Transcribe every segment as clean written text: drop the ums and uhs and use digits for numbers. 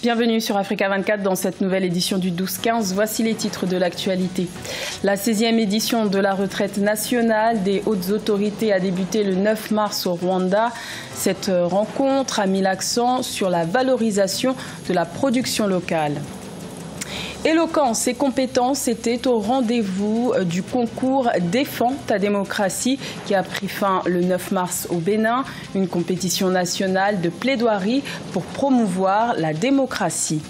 Bienvenue sur Africa 24 dans cette nouvelle édition du 12-15. Voici les titres de l'actualité. La 16e édition de la retraite nationale des hautes autorités a débuté le 9 mars au Rwanda. Cette rencontre a mis l'accent sur la valorisation de la production locale. Éloquence et compétences étaient au rendez-vous du concours Défends ta démocratie qui a pris fin le 9 mars au Bénin, une compétition nationale de plaidoirie pour promouvoir la démocratie.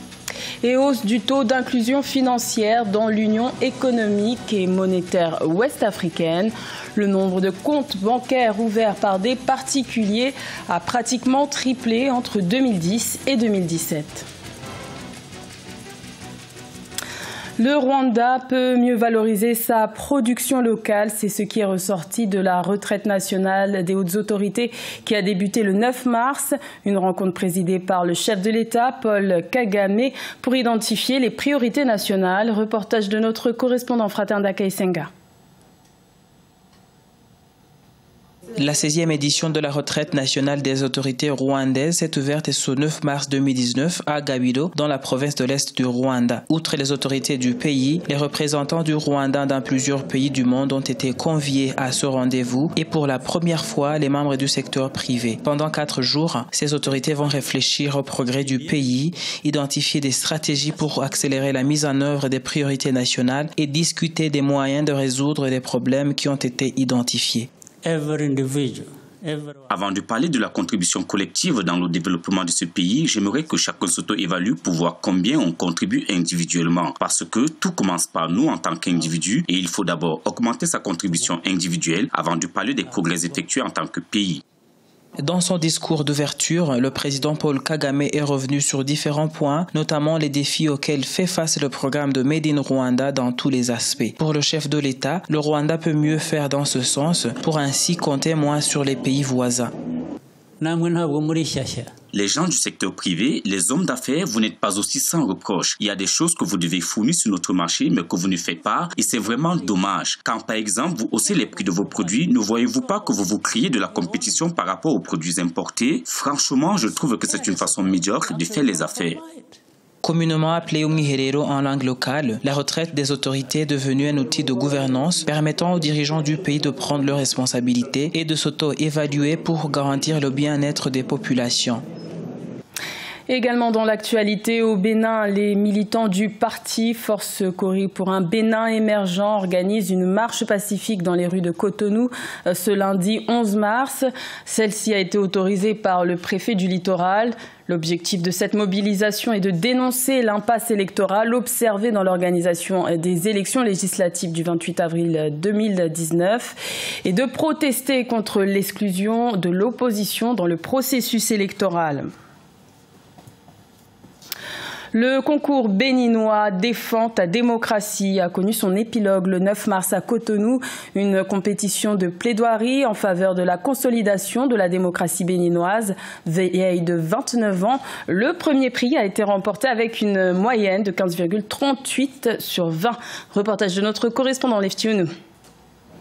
Et hausse du taux d'inclusion financière dans l'Union économique et monétaire ouest-africaine. Le nombre de comptes bancaires ouverts par des particuliers a pratiquement triplé entre 2010 et 2017. Le Rwanda peut mieux valoriser sa production locale. C'est ce qui est ressorti de la retraite nationale des hautes autorités qui a débuté le 9 mars. Une rencontre présidée par le chef de l'État, Paul Kagame, pour identifier les priorités nationales. Reportage de notre correspondant Fratenda Kaisenga. La 16e édition de la retraite nationale des autorités rwandaises s'est ouverte ce 9 mars 2019 à Gabiro, dans la province de l'Est du Rwanda. Outre les autorités du pays, les représentants du Rwanda dans plusieurs pays du monde ont été conviés à ce rendez-vous et pour la première fois, les membres du secteur privé. Pendant 4 jours, ces autorités vont réfléchir au progrès du pays, identifier des stratégies pour accélérer la mise en œuvre des priorités nationales et discuter des moyens de résoudre les problèmes qui ont été identifiés. Avant de parler de la contribution collective dans le développement de ce pays, j'aimerais que chacun s'auto-évalue pour voir combien on contribue individuellement. Parce que tout commence par nous en tant qu'individu et il faut d'abord augmenter sa contribution individuelle avant de parler des progrès effectués en tant que pays. Dans son discours d'ouverture, le président Paul Kagame est revenu sur différents points, notamment les défis auxquels fait face le programme de Made in Rwanda dans tous les aspects. Pour le chef de l'État, le Rwanda peut mieux faire dans ce sens pour ainsi compter moins sur les pays voisins. Les gens du secteur privé, les hommes d'affaires, vous n'êtes pas aussi sans reproche. Il y a des choses que vous devez fournir sur notre marché, mais que vous ne faites pas, et c'est vraiment dommage. Quand par exemple, vous haussez les prix de vos produits, ne voyez-vous pas que vous vous créez de la compétition par rapport aux produits importés? Franchement, je trouve que c'est une façon médiocre de faire les affaires. Communément appelée Umwiherero en langue locale, la retraite des autorités est devenue un outil de gouvernance permettant aux dirigeants du pays de prendre leurs responsabilités et de s'auto-évaluer pour garantir le bien-être des populations. Également dans l'actualité, au Bénin, les militants du parti Force Kori pour un Bénin émergent organisent une marche pacifique dans les rues de Cotonou ce lundi 11 mars. Celle-ci a été autorisée par le préfet du littoral. L'objectif de cette mobilisation est de dénoncer l'impasse électorale observée dans l'organisation des élections législatives du 28 avril 2019 et de protester contre l'exclusion de l'opposition dans le processus électoral. Le concours béninois Défends ta démocratie a connu son épilogue le 9 mars à Cotonou, une compétition de plaidoirie en faveur de la consolidation de la démocratie béninoise. Vieille de 29 ans, le premier prix a été remporté avec une moyenne de 15,38 sur 20. Reportage de notre correspondant Leftiounou.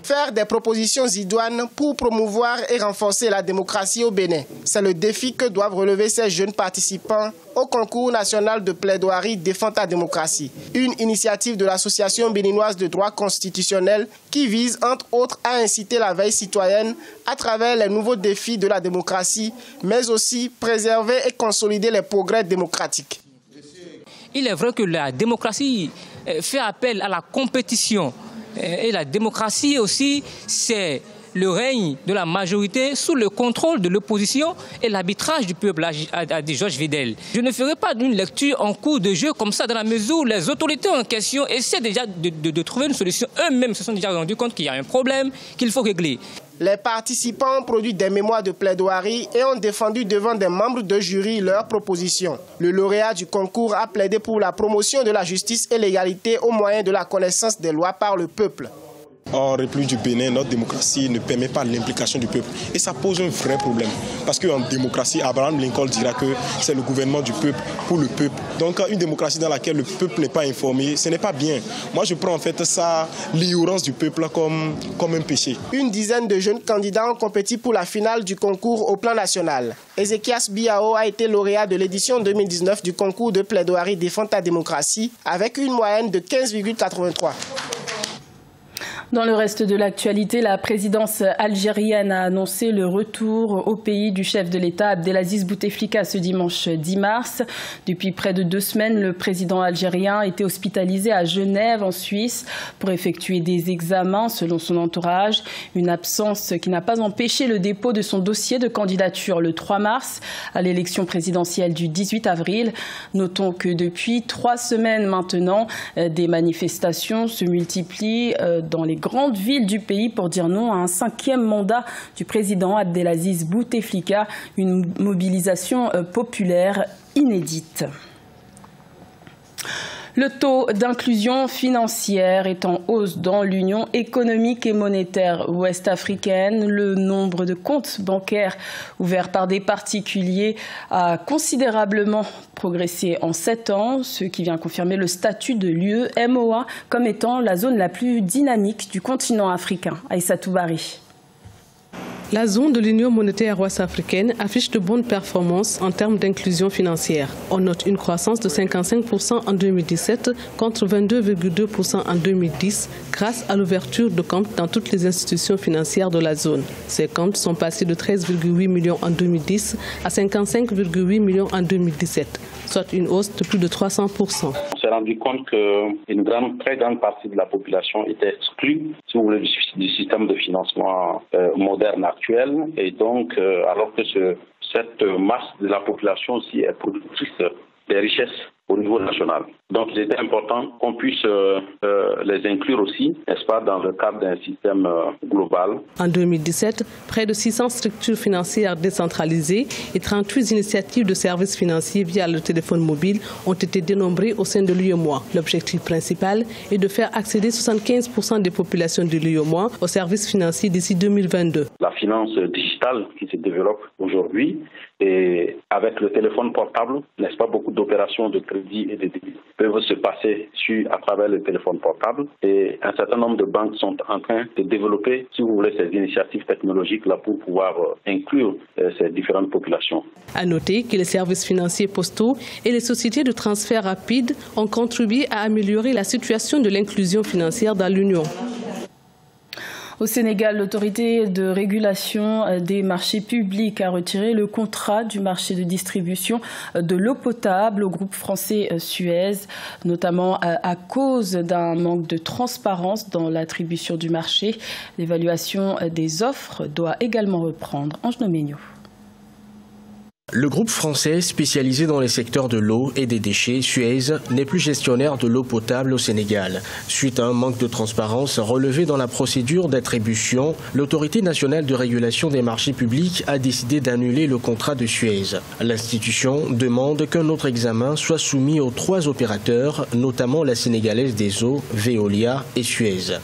Faire des propositions idoines pour promouvoir et renforcer la démocratie au Bénin. C'est le défi que doivent relever ces jeunes participants au concours national de plaidoirie Défends ta démocratie. Une initiative de l'Association béninoise de droit constitutionnel qui vise entre autres à inciter la veille citoyenne à travers les nouveaux défis de la démocratie, mais aussi préserver et consolider les progrès démocratiques. Il est vrai que la démocratie fait appel à la compétition. Et la démocratie aussi, c'est le règne de la majorité sous le contrôle de l'opposition et l'arbitrage du peuple, a dit Georges Vidal. Je ne ferai pas d'une lecture en cours de jeu comme ça, dans la mesure où les autorités en question essaient déjà de trouver une solution. Eux-mêmes se sont déjà rendus compte qu'il y a un problème qu'il faut régler. Les participants ont produit des mémoires de plaidoirie et ont défendu devant des membres de jury leurs propositions. Le lauréat du concours a plaidé pour la promotion de la justice et l'égalité au moyen de la connaissance des lois par le peuple. En République du Bénin, notre démocratie ne permet pas l'implication du peuple. Et ça pose un vrai problème. Parce qu'en démocratie, Abraham Lincoln dira que c'est le gouvernement du peuple pour le peuple. Donc une démocratie dans laquelle le peuple n'est pas informé, ce n'est pas bien. Moi, je prends en fait ça, l'ignorance du peuple comme un péché. Une dizaine de jeunes candidats ont compétit pour la finale du concours au plan national. Ezekias Biao a été lauréat de l'édition 2019 du concours de plaidoirie Défends ta démocratie avec une moyenne de 15,83. Dans le reste de l'actualité, la présidence algérienne a annoncé le retour au pays du chef de l'État Abdelaziz Bouteflika ce dimanche 10 mars. Depuis près de 2 semaines, le président algérien était hospitalisé à Genève, en Suisse, pour effectuer des examens selon son entourage. Une absence qui n'a pas empêché le dépôt de son dossier de candidature le 3 mars à l'élection présidentielle du 18 avril. Notons que depuis 3 semaines maintenant, des manifestations se multiplient dans les grandes villes du pays pour dire non à un 5e mandat du président Abdelaziz Bouteflika, une mobilisation populaire inédite. Le taux d'inclusion financière est en hausse dans l'Union économique et monétaire ouest-africaine. Le nombre de comptes bancaires ouverts par des particuliers a considérablement progressé en 7 ans, ce qui vient confirmer le statut de l'UEMOA comme étant la zone la plus dynamique du continent africain. Aïssatou Bari. La zone de l'Union monétaire ouest-africaine affiche de bonnes performances en termes d'inclusion financière. On note une croissance de 55% en 2017 contre 22,2% en 2010 grâce à l'ouverture de comptes dans toutes les institutions financières de la zone. Ces comptes sont passés de 13,8 millions en 2010 à 55,8 millions en 2017, soit une hausse de plus de 300%. On s'est rendu compte qu'une très grande partie de la population était exclue, si vous voulez, du système de financement moderne actuel. Et donc, alors que cette masse de la population aussi est productrice des richesses au niveau national. Donc, il était important qu'on puisse les inclure aussi, n'est-ce pas, dans le cadre d'un système global. En 2017, près de 600 structures financières décentralisées et 38 initiatives de services financiers via le téléphone mobile ont été dénombrées au sein de l'UEMOA. L'objectif principal est de faire accéder 75% des populations de l'UEMOA aux services financiers d'ici 2022. La finance digitale qui se développe aujourd'hui, et avec le téléphone portable, n'est-ce pas, beaucoup d'opérations de crédit et de débit peuvent se passer à travers le téléphone portable. Et un certain nombre de banques sont en train de développer, si vous voulez, ces initiatives technologiques-là pour pouvoir inclure ces différentes populations. À noter que les services financiers postaux et les sociétés de transfert rapide ont contribué à améliorer la situation de l'inclusion financière dans l'Union. Au Sénégal, l'autorité de régulation des marchés publics a retiré le contrat du marché de distribution de l'eau potable au groupe français Suez, notamment à cause d'un manque de transparence dans l'attribution du marché. L'évaluation des offres doit également reprendre. Ange Noménio. Le groupe français spécialisé dans les secteurs de l'eau et des déchets, Suez, n'est plus gestionnaire de l'eau potable au Sénégal. Suite à un manque de transparence relevé dans la procédure d'attribution, l'autorité nationale de régulation des marchés publics a décidé d'annuler le contrat de Suez. L'institution demande qu'un autre examen soit soumis aux 3 opérateurs, notamment la sénégalaise des eaux, Veolia et Suez.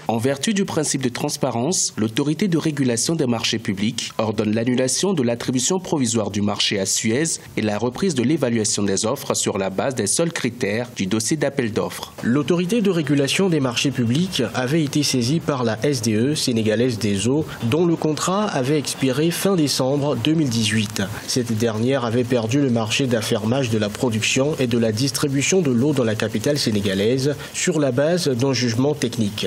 En vertu du principe de transparence, l'autorité de régulation des marchés publics ordonne l'annulation de l'attribution provisoire du marché à Suez et la reprise de l'évaluation des offres sur la base des seuls critères du dossier d'appel d'offres. L'autorité de régulation des marchés publics avait été saisie par la SDE, sénégalaise des eaux, dont le contrat avait expiré fin décembre 2018. Cette dernière avait perdu le marché d'affermage de la production et de la distribution de l'eau dans la capitale sénégalaise sur la base d'un jugement technique.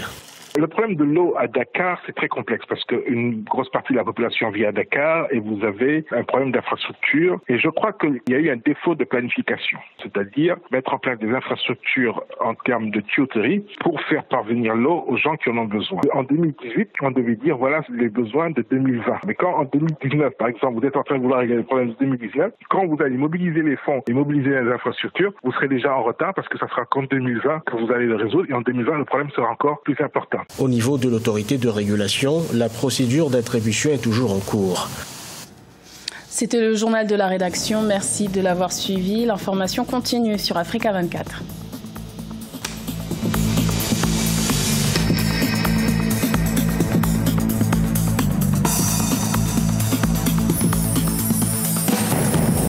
Le problème de l'eau à Dakar, c'est très complexe parce qu'une grosse partie de la population vit à Dakar et vous avez un problème d'infrastructure. Et je crois qu'il y a eu un défaut de planification, c'est-à-dire mettre en place des infrastructures en termes de tuyauterie pour faire parvenir l'eau aux gens qui en ont besoin. En 2018, on devait dire voilà les besoins de 2020. Mais quand en 2019, par exemple, vous êtes en train de vouloir régler les problèmes de 2019, quand vous allez mobiliser les fonds et mobiliser les infrastructures, vous serez déjà en retard parce que ça sera qu'en 2020 que vous allez le résoudre et en 2020, le problème sera encore plus important. Au niveau de l'autorité de régulation, la procédure d'attribution est toujours en cours. C'était le journal de la rédaction. Merci de l'avoir suivi. L'information continue sur Africa 24.